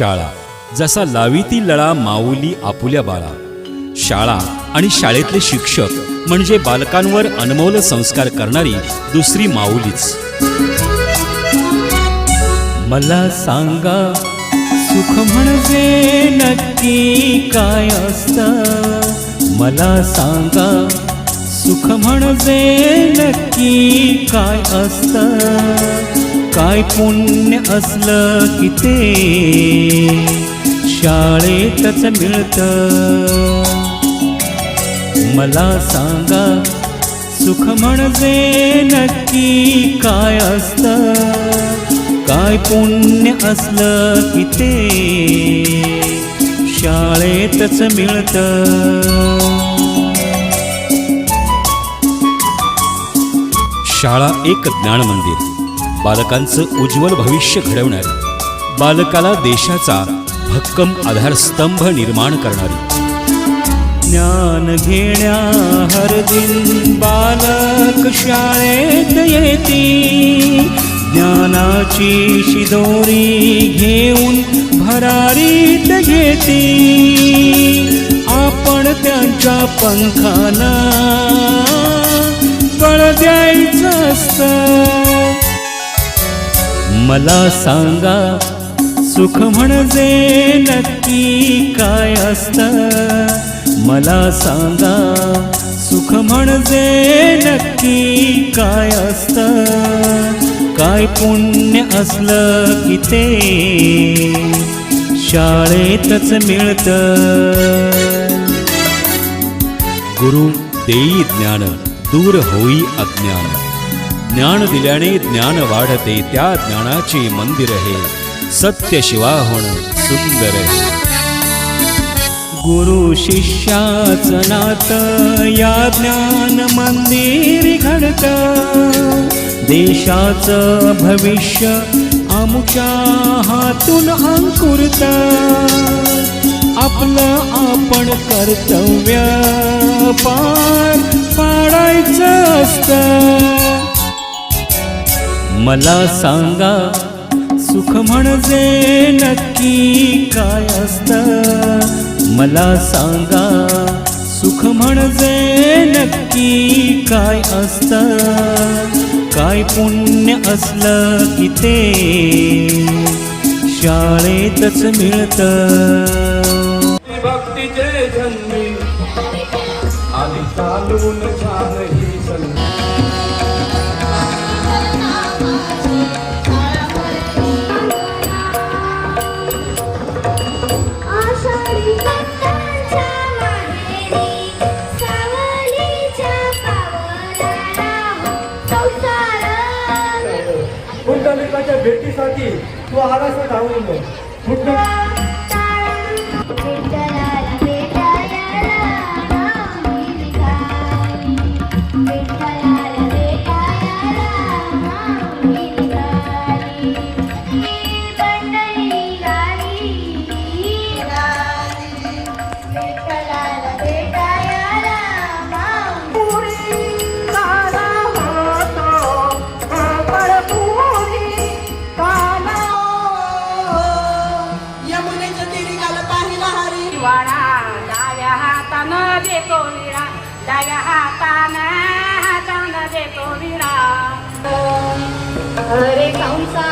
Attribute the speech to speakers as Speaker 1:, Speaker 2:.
Speaker 1: शाळा जसा लावीती लळा माऊली आपुल्या बाळा. शाळा आणि शाळेतले शिक्षक म्हणजे बालकांवर अनमोल संस्कार करणारी दुसरी माऊलीच. मला सांगा सुख म्हणजे नक्की काय असतं. मला सांगा सुख म्हणजे नक्की काय असतं. काय पुण्य असलं की ते शाळेतच मिळतं. मला सांगा सुख म्हणजे नक्की काय असतं. काय पुण्य असलं की ते शाळेतच मिळतं. शाळा एक ज्ञान मंदिर, बालकांचं उज्ज्वल भविष्य घडवणारी, बालकाला देशाचा भक्कम आधारस्तंभ निर्माण करणारी. ज्ञान घेण्या हर दिन बालक शाळेत येती. ज्ञानाची शिदोरी घेऊन भरारीत घेती. आपण त्यांच्या पंखाला बळ द्यायचं असतं. मला सांगा सुख म्हणजे नक्की काय असतं. मला सांगा सुख म्हणजे नक्की काय असतं. काय पुण्य असलं की ते शाळेतच मिळतं. गुरु देई ज्ञान दूर होई अज्ञान. ज्ञान दिल्याने ज्ञान वाढते, त्या ज्ञानाचे मंदिर हे सत्य शिवाहून सुंदर हे. गुरु शिष्याचं नातं या ज्ञान मंदिर घडतं. देशाचं भविष्य आमच्या हातून अंकुरतं. आपलं आपण कर्तव्य पार पाडायचं असतं. मला सांगा सुख म्हणजे नक्की काय असतं. मला सांगा सुख म्हणजे नक्की काय असतं. काय पुण्य असलं की ते शाळेतच मिळतं.
Speaker 2: भक्तीचे जन्मी आली चालून छान ही संधी. पुंडलिकाच्या भेटीसाठी तू आलास ना धावून.
Speaker 3: डाव्या हातानं देतो विडा, डाव्या हातानं देतो विडा. हरे कंसा